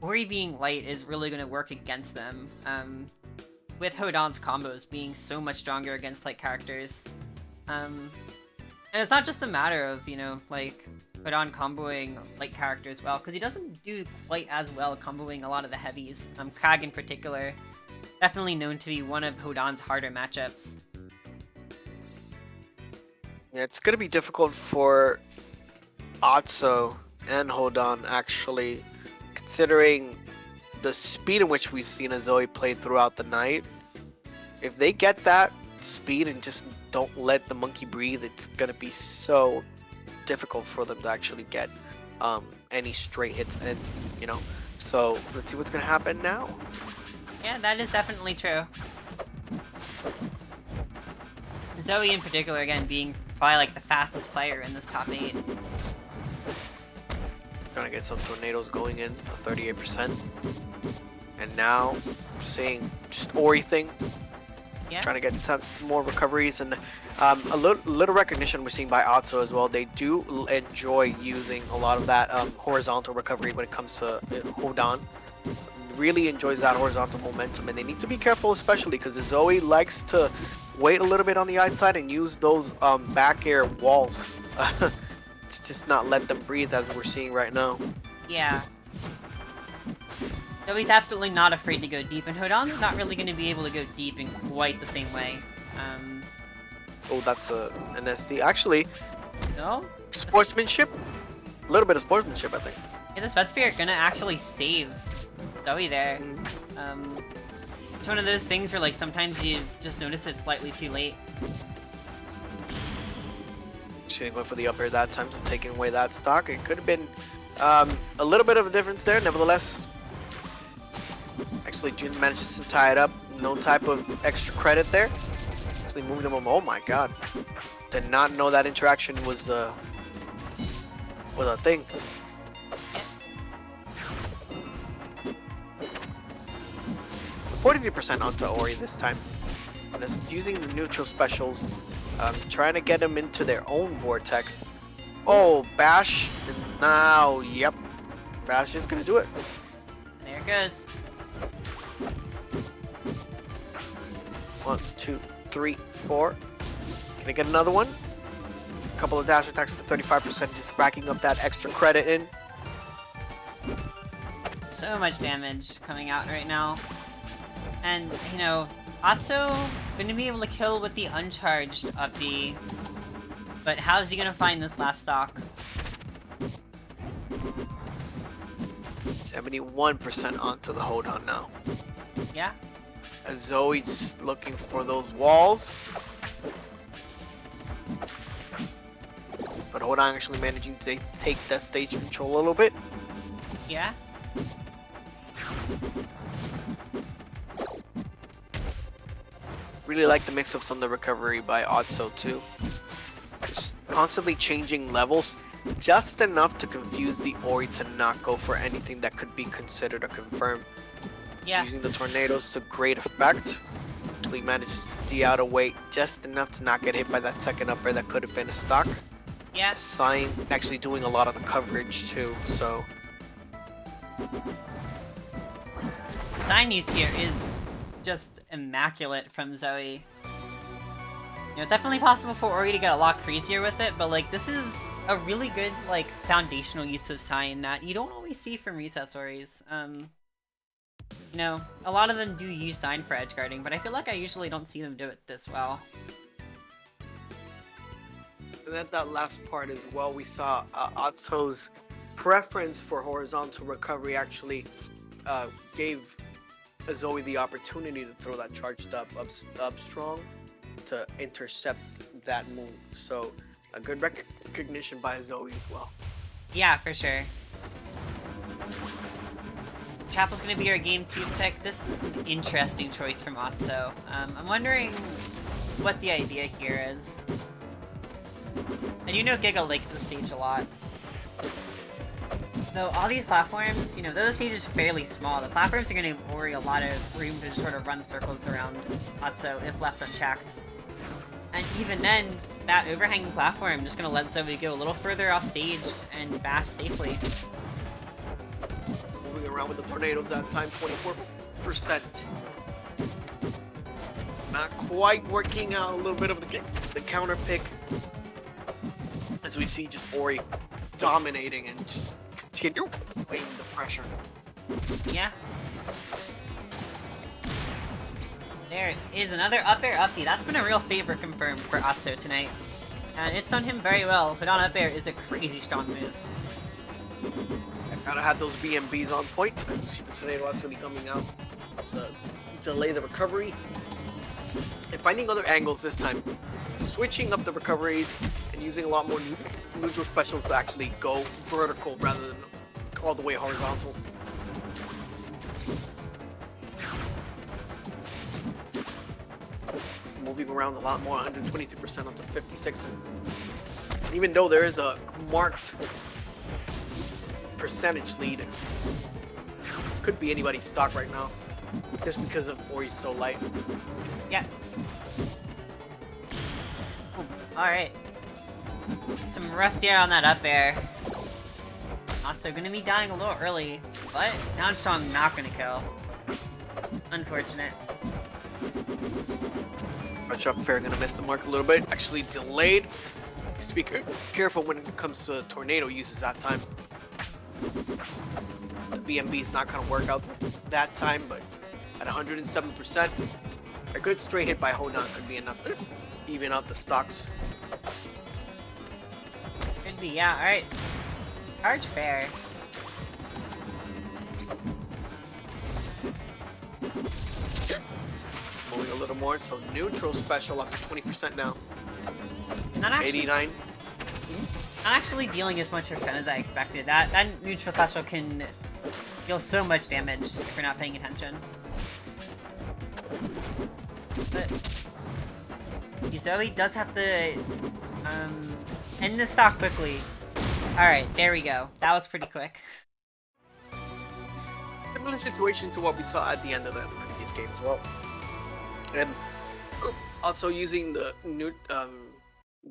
Ori being light is really going to work against them. With Hodan's combos being so much stronger against light characters. And it's not just a matter of, you know, like, Hodan comboing light characters well, because he doesn't do quite as well comboing a lot of the heavies. Krag in particular, definitely known to be one of Hodan's harder matchups. Yeah, it's gonna be difficult for Otzo and Hodan actually, considering the speed in which we've seen Azzoe play throughout the night. If they get that speed and just don't let the monkey breathe, it's gonna be so difficult for them to actually get any straight hits in, you know. So let's see what's gonna happen now. Yeah, that is definitely true. Zoe in particular, again, being probably like the fastest player in this top 8. Trying to get some tornadoes going in, 38%. And now, seeing just Ori things. Yeah. Trying to get some more recoveries and a little recognition we're seeing by Otzo as well. They do enjoy using a lot of that horizontal recovery when it comes to Hodan. Really enjoys that horizontal momentum, and they need to be careful, especially because Zoe likes to wait a little bit on the outside and use those back air walls to just not let them breathe, as we're seeing right now. Yeah. Zoe's absolutely not afraid to go deep, and Hodan's not really going to be able to go deep in quite the same way. Oh, that's an SD. Actually, No? sportsmanship? A little bit of sportsmanship, I think. Yeah, the Svet Spirit gonna actually save Zoe there. It's one of those things where, like, sometimes you just notice it slightly too late. She went for the up air that time, so taking away that stock. It could have been a little bit of a difference there, nevertheless. Actually, Jun manages to tie it up. No type of extra credit there. Actually moving them. Oh my god. Did not know that interaction was a thing. 43% onto Ori this time. Just using the neutral specials, trying to get them into their own vortex. Oh, Bash. And now, yep. Bash is gonna do it. There it goes. 1, 2, 3, 4. Can I get another one? A couple of dash attacks for 35%, just racking up that extra credit in. So much damage coming out right now. And, you know, Otzo gonna be able to kill with the uncharged up B. But how's he gonna find this last stock? 71% onto the Hodan now. Yeah. Azzoe just looking for those walls. But Hodan actually managing to take that stage control a little bit. Yeah. Really like the mix-ups on the recovery by Otzo too. Just constantly changing levels, just enough to confuse the Ori to not go for anything that could be considered a confirm. Yeah. Using the tornadoes to great effect. Actually manages to D out a weight just enough to not get hit by that second up air that could have been a stock. Yeah. Sign actually doing a lot of the coverage too, so. The sign use here is just immaculate from Zoe. You know, it's definitely possible for Ori to get a lot crazier with it, but, like, this is a really good, like, foundational use of sign that you don't always see from recess Oris. You know, a lot of them do use sign for edge guarding, but I feel like I usually don't see them do it this well. And at that last part as well, we saw Otzo's preference for horizontal recovery actually gave Azzoe the opportunity to throw that charged up strong to intercept that move. So a good recognition by Azzoe as well. Yeah, for sure. Chapel's gonna be our game 2 pick. This is an interesting choice from Otzo. I'm wondering what the idea here is. And you know Giga likes this stage a lot. Though all these platforms, you know, though the stage is fairly small, the platforms are gonna give Ori a lot of room to just sort of run circles around Otzo if left unchecked. And even then, that overhanging platform just gonna let Zoe go a little further off stage and bash safely. Moving around with the tornadoes that time, 24%. Not quite working out. A little bit of the counter pick. As we see just Ori dominating and just continue weighing the pressure. Yeah. There is another up air up B. That's been a real favor confirmed for Otzo tonight. And it's done him very well. Hodan up air is a crazy strong move. Gotta have those BMBs on point. You see the tornado that's gonna be coming out to delay the recovery. And finding other angles this time. Switching up the recoveries and using a lot more neutral specials to actually go vertical rather than all the way horizontal. Moving around a lot more, 123% up to 56. And even though there is a marked percentage lead, this could be anybody's stock right now, just because of Ori's so light. Yeah. Alright. Some rough gear on that up air. Otzo gonna be dying a little early, but down strong not gonna kill. Unfortunate. Rush up fair gonna miss the mark a little bit. Actually delayed. Just be careful when it comes to tornado uses that time. The BMB is not gonna work out that time, but at 107%, a good straight hit by Hodan could be enough to even out the stocks. Could be, yeah, alright. Charge fair. Moving a little more, so neutral special up to 20% now. Not actually, 89. not actually dealing as much defense as I expected. That neutral special can deal so much damage if you're not paying attention. But Azzoe does have to end the stock quickly. Alright, there we go. That was pretty quick. Similar situation to what we saw at the end of the previous game as well. And also using the new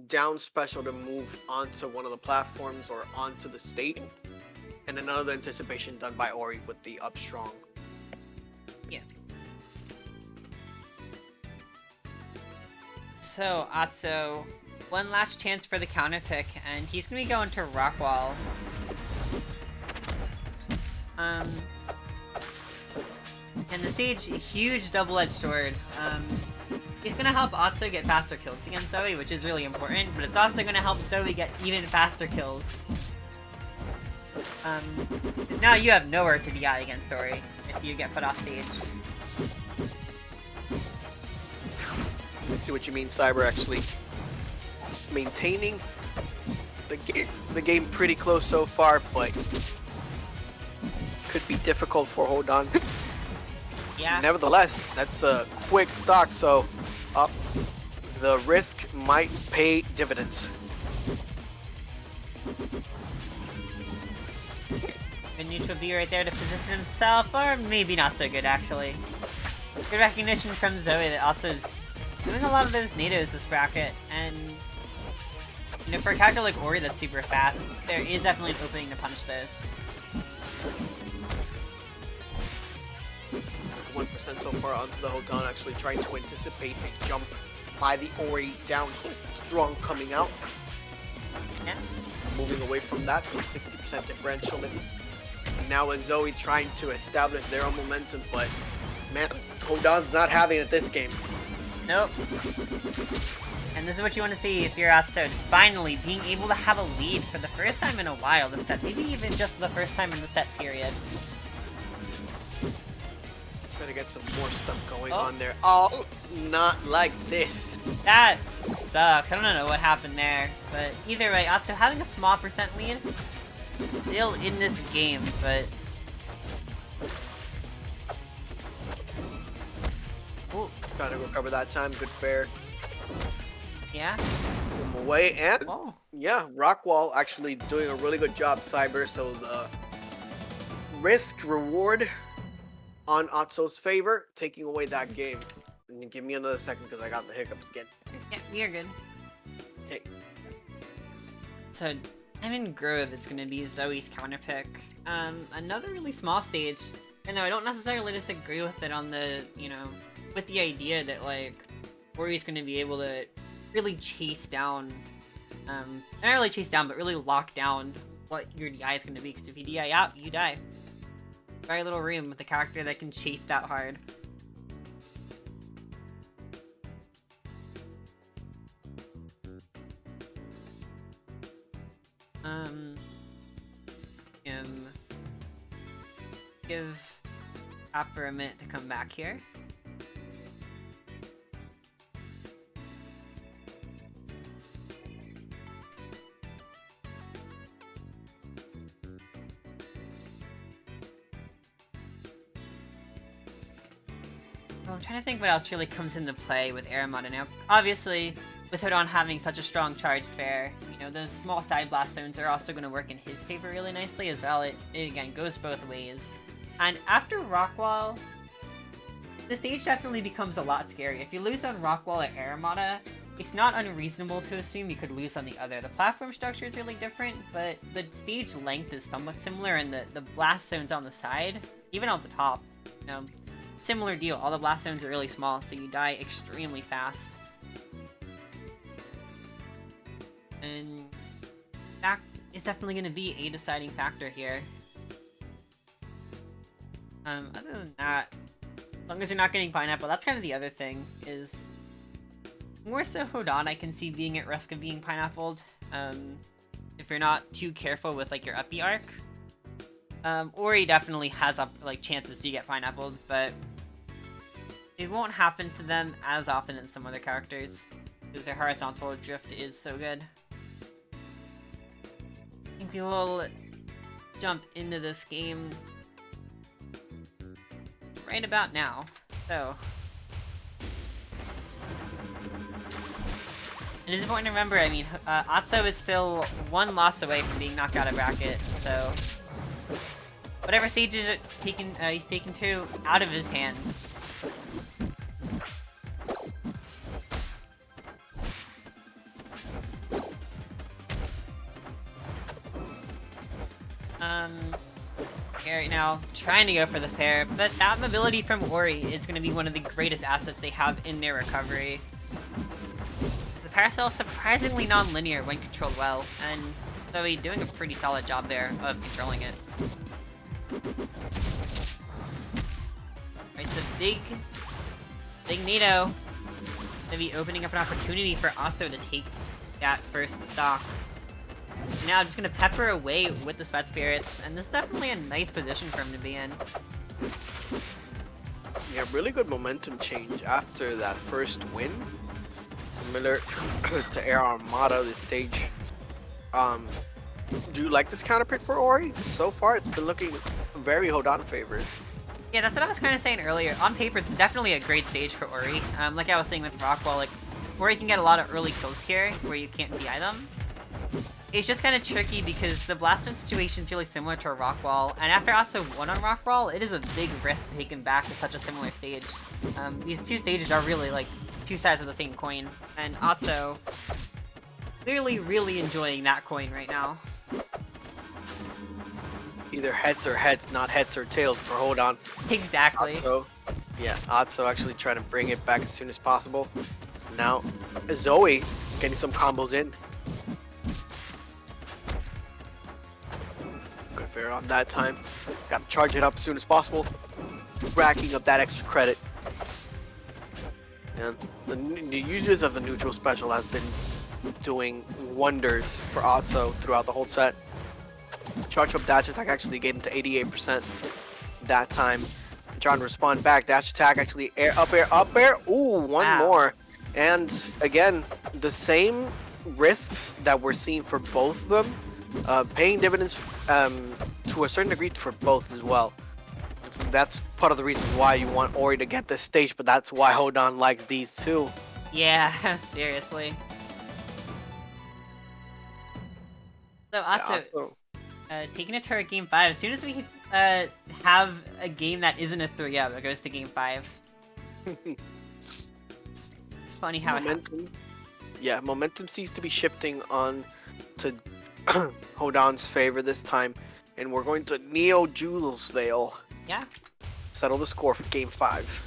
down special to move onto one of the platforms or onto the stage. And another anticipation done by Ori with the up strong. Yeah. So, Otzo, one last chance for the counter pick, and he's gonna be going to Rockwall. And the stage, huge double-edged sword. He's gonna help Otzo get faster kills against Zoe, which is really important, but it's also gonna help Zoe get even faster kills. Now you have nowhere to DI against Ori if you get put off stage. I see what you mean, Cyber. Actually maintaining the game pretty close so far, but could be difficult for Hodan. Yeah. Nevertheless, that's a quick stock, so the risk might pay dividends. Good neutral B right there to position himself, or maybe not so good actually. Good recognition from Zoe that also is doing a lot of those nados this bracket, and you know, for a character like Ori that's super fast, there is definitely an opening to punish this. 1% so far onto the Hodan, actually trying to anticipate a jump by the Ori down strong coming out. Yeah. Moving away from that, so 60% differential. And now with Zoe trying to establish their own momentum, but man, Hodan's not having it this game. Nope. And this is what you want to see if you're Otzo, just finally being able to have a lead for the first time in a while this set, maybe even just the first time in the set period. Gonna get some more stuff going on there. Oh, not like this. That sucks. I don't know what happened there, but either way, Otzo having a small percent lead, still in this game, but ooh. Trying to recover that time, good fair. Yeah. Put him away, and yeah, Rockwall actually doing a really good job, Cyber. So the risk reward on Otzo's favor, taking away that game. And give me another second because I got the hiccups again. Yeah, you're good. Okay. So I'm in Grove. It's gonna be Zoe's counterpick. Another really small stage. And though I don't necessarily disagree with it on the, with the idea that, like, Ori's gonna be able to really chase down, not really chase down, but really lock down what your DI is gonna be, because if you DI out, you die. Very little room with a character that can chase that hard. Give Apper a minute to come back here. Oh, I'm trying to think what else really comes into play with Aramata now. Obviously, with Hodan having such a strong charged fair, those small side blast zones are also going to work in his favor really nicely as well. It again goes both ways. And after Rockwall, the stage definitely becomes a lot scary. If you lose on Rockwall at Aramata, it's not unreasonable to assume you could lose on the other. The platform structure is really different, but the stage length is somewhat similar, and the blast zones on the side, even on the top, similar deal. All the blast zones are really small, so you die extremely fast. And that is definitely going to be a deciding factor here. Other than that, as long as you're not getting pineapple, that's kind of the other thing, is more so Hodan I can see being at risk of being pineappled, if you're not too careful with, like, your up B arc. Ori definitely has chances to get pineappled, but it won't happen to them as often as some other characters, because their horizontal drift is so good. I think we will jump into this game right about now. So, it is important to remember, Otzo is still one loss away from being knocked out of bracket, so whatever stage is he's taken to, out of his hands. Here right now, trying to go for the fair, but that mobility from Ori is going to be one of the greatest assets they have in their recovery. The parasol is surprisingly non-linear when controlled well, and Zoe doing a pretty solid job there of controlling it. Right, the big Nito going to be opening up an opportunity for Otzo to take that first stock. Now just gonna pepper away with the Sweat Spirits, and this is definitely a nice position for him to be in. Yeah, really good momentum change after that first win. Similar to Air Armada this stage. Do you like this counter pick for Ori? So far it's been looking very Hodan favored. Yeah, that's what I was kind of saying earlier. On paper, it's definitely a great stage for Ori. Like I was saying with Rockwall, like, Ori can get a lot of early kills here where you can't DI them. It's just kind of tricky because the blast zone situation is really similar to a Rockwall, and after Otzo won on Rockwall, it is a big risk taken back to such a similar stage. These two stages are really like two sides of the same coin, and Otzo clearly really enjoying that coin right now. Either heads or heads, not heads or tails for Hodan. Exactly. Otzo actually trying to bring it back as soon as possible. Now, Azzoe getting some combos in. Good fair on that time. Got to charge it up as soon as possible. Racking up that extra credit. And the users of the neutral special has been doing wonders for Otzo throughout the whole set. Charge up dash attack actually getting to 88% that time. Trying to respond back. Dash attack actually up air. Ooh, one more. And again, the same risks that we're seeing for both of them, paying dividends to a certain degree for both as well. That's part of the reason why you want Ori to get this stage, but that's why Hodan likes these two. Yeah, seriously. So Otzo, taking it to our game 5. As soon as we have a game that isn't a 3-up, it goes to game 5. It's funny how momentum. Yeah, momentum seems to be shifting on to Hodan's favor this time, and we're going to Neo Jules Veil. Yeah. Settle the score for Game 5.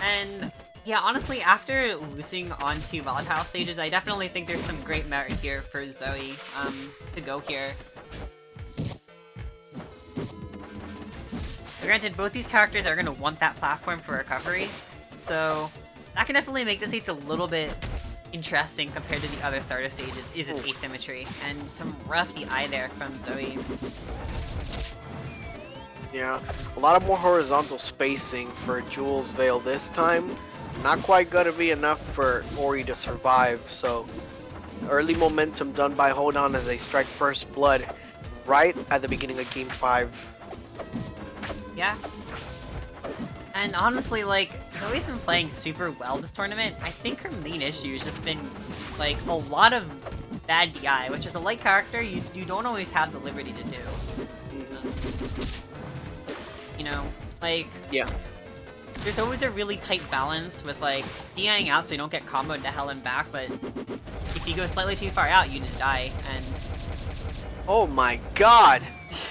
And yeah, honestly, after losing on 2 volatile stages, I definitely think there's some great merit here for Zoe to go here. Granted, both these characters are going to want that platform for recovery, so that can definitely make this stage a little bit interesting compared to the other starter stages, is its asymmetry, and some rough DI there from Zoe. Yeah, a lot of more horizontal spacing for Jules Veil this time. Not quite gonna be enough for Ori to survive, so early momentum done by Hodan as they strike first blood right at the beginning of Game 5. Yeah. And honestly, like, Zoe's been playing super well this tournament. I think her main issue has just been, like, a lot of bad DI, which as a light character, you don't always have the liberty to do. You know, like... Yeah. There's always a really tight balance with, like, DIing out so you don't get comboed to hell and back, but if you go slightly too far out, you just die, and... Oh my god!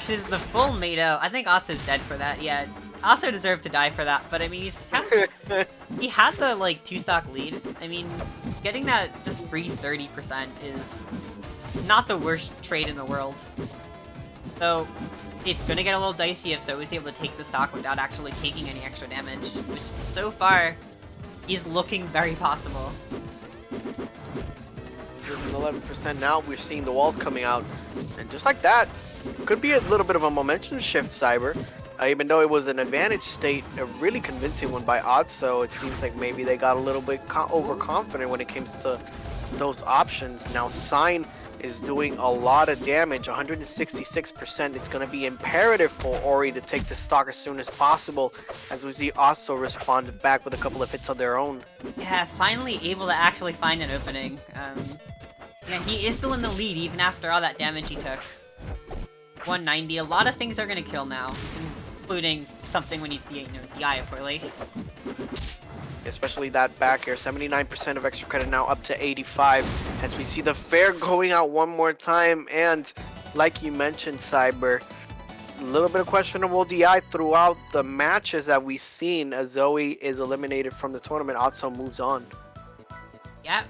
It is the full NATO. I think Otzo's dead for that, yeah. Otzo deserved to die for that, but I mean, he had the, like, 2-stock lead. I mean, getting that just free 30% is not the worst trade in the world. So, it's gonna get a little dicey if Zoe's able to take the stock without actually taking any extra damage, which so far is looking very possible. 11% now, we're seeing the walls coming out, and just like that, could be a little bit of a momentum shift, Cyber. Even though it was an advantage state, a really convincing one by Otzo, it seems like maybe they got a little bit overconfident when it comes to those options. Now Sign is doing a lot of damage, 166%. It's going to be imperative for Ori to take the stock as soon as possible, as we see Otzo respond back with a couple of hits of their own. Yeah, finally able to actually find an opening. Yeah, he is still in the lead even after all that damage he took. 190, a lot of things are going to kill now, including something when you DI poorly. Especially that back air, 79% of extra credit now up to 85, as we see the fair going out one more time, and like you mentioned, Cyber, a little bit of questionable DI throughout the matches that we've seen as Zoe is eliminated from the tournament. Otzo moves on. Yeah,